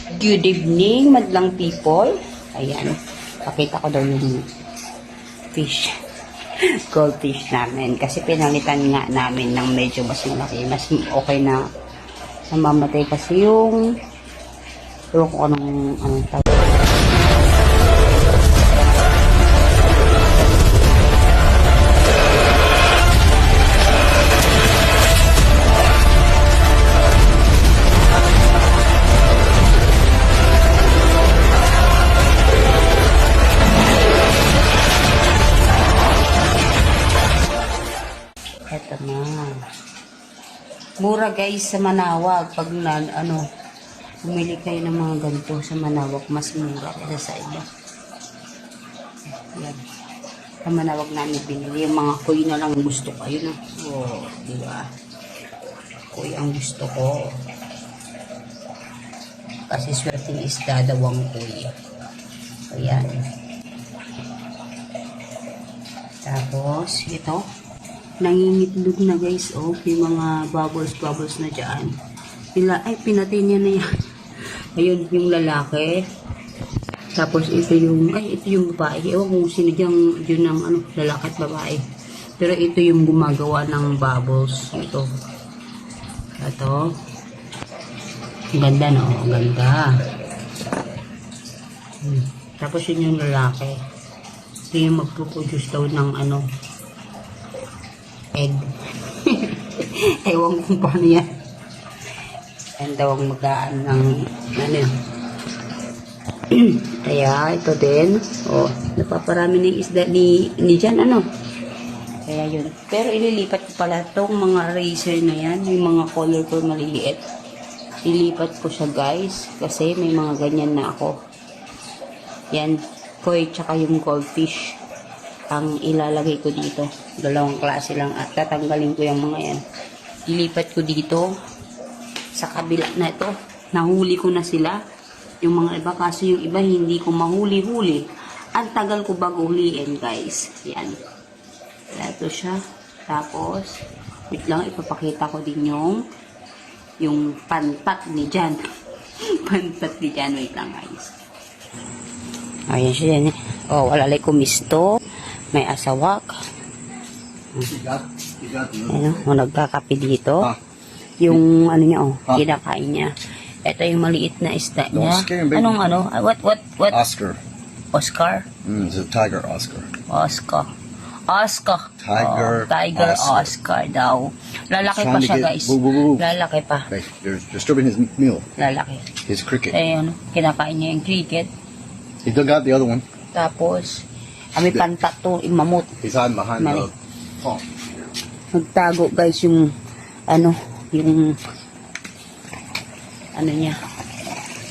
Good evening, madlang people. Ayan, pakita ko daw yung fish. Goldfish namin. Kasi pinalitan nga namin ng medyo mas malaki. Mas okay na namamatay kasi yung ewan ko anong tawag. Eto na. Mura guys sa Manawag. Pag bumili kayo ng mga ganito sa Manawag, mas mura kaysa sa iba. Yan. Sa Manawag namin binili. Yung mga kuy na lang gusto ko. Ayun na. Oh, diba? Kuy ang gusto ko. Kasi swerting isda daw ang kuy. Ayan. Tapos, ito. Nangingitlog na guys, oh, yung mga bubbles na dyan. Pinatay niya na yan. Ayun, yung lalaki. Tapos ito yung babae. Ewan kung sino dyan ng lalaki at babae. Pero ito yung gumagawa ng bubbles. Ito. Ganda, no? Ganda. Tapos yun yung lalaki. Ito yung magpuproduce daw ng egg. Ewan kung paano yan. Yan daw ang magaan ng Kaya ito din. Oh, napaparami ng isda ni dyan Kaya yun. Pero ililipat ko pala itong mga razor na yan. Yung mga colorful maliliit. Ilipat ko siya guys. Kasi may mga ganyan na ako. Yan. Koi tsaka yung goldfish ang ilalagay ko dito. Dalawang klase lang at tatanggalin ko yung mga yan. Ilipat ko dito sa kabila na ito. Nahuli ko na sila. Yung mga iba kasi yung iba hindi ko mahuli-huli. Ang tagal ko bago huliin guys. Yan. Ito siya. Tapos, wait lang, ipapakita ko din yung pantat ni Jan. Pantat ni Jan. Wait lang guys. Ayan siya yan. Oh, walalay ko misto. May asawak. Nagkakape dito. Yung niya, kinakain niya. Ito yung maliit na isda niya. What? Oscar. Oscar? It's a tiger Oscar. Oscar. Tiger. Tiger Oscar daw. Lalaki pa siya guys. Lalaki pa. They're disturbing his meal. Lalaki. His cricket. Kinakain niya yung cricket. He dug out the other one. Tapos, may pantat to, yung mamut. He's hiding behind the pond. Nagtago guys yung niya.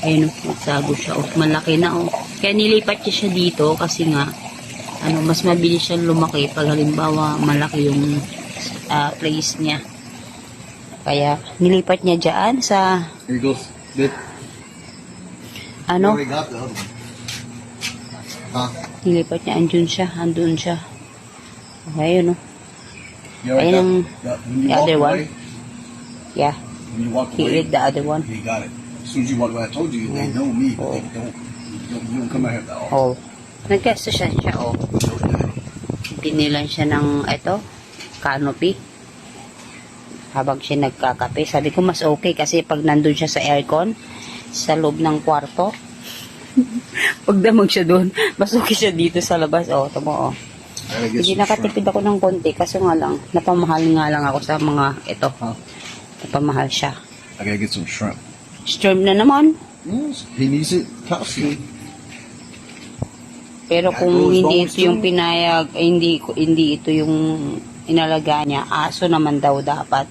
Ayun, nagtago siya. Malaki na Kaya nilipat siya dito kasi nga mas mabilis siyang lumaki pag halimbawa malaki yung place niya. Kaya nilipat niya dyan sa Here he goes. Good. We got the other one. Nilipat niya, andun siya. Ayun, ayun the other one. Yeah. When you walk He away, ate the other one. he got it. As soon as you walk away, I told you, they know me, but they don't. You don't come out here that often. Nagkasto siya, Binilan siya ng, canopy. Habang siya nagkakape. Sabi ko, mas okay kasi pag nandun siya sa aircon, sa loob ng kwarto, pag damag siya doon, mas okay siya dito sa labas. Tamo. Hindi nakatipid ako ng konti kasi nga lang, napamahal nga lang ako sa mga ito. Napamahal siya. I gotta get some shrimp. Shrimp na naman. Yes, he needs it. Calcium. Pero kung hindi ito yung pinayag, hindi ito yung inalaga niya, aso naman daw dapat.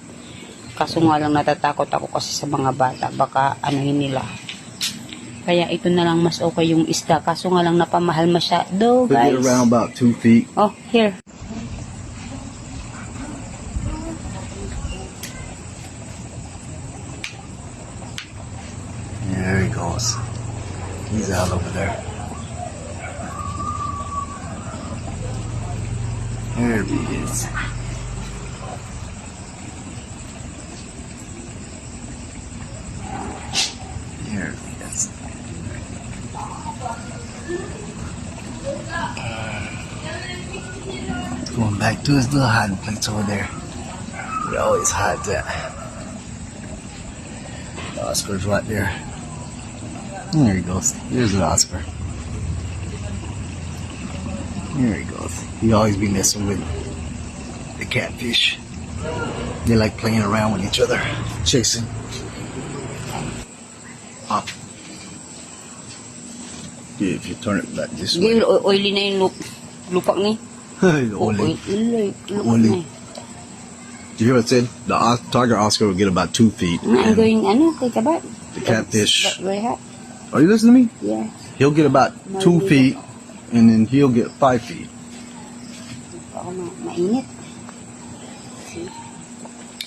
Kaso nga lang natatakot ako kasi sa mga bata, baka nila. Kaya ito na lang mas okay yung isda. Kaso nga lang napamahal masyado, guys. Put it around about 2 feet. Oh, here. There he goes. He's out over there. There he is. There he is. Going back to his little hiding place over there. He always hides at. Oscar's right there. There he goes. There's an Oscar. There he goes. He always be messing with the catfish. They like playing around with each other, chasing. Up. Yeah, if you turn it back this way. Hindi, oily na yung lupak ni. Only. Oily. Did you hear what it said? The tiger Oscar will get about 2 feet. I'm and going, kay kabat. The catfish. Very hot. Are you listening to me? Yeah. He'll get about 2 feet, and then he'll get 5 feet. Ako mainit.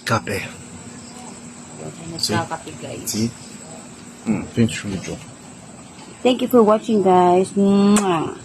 Kape. Nagkakape, guys. See? Finish with Joe. Thank you for watching, guys. Mwah.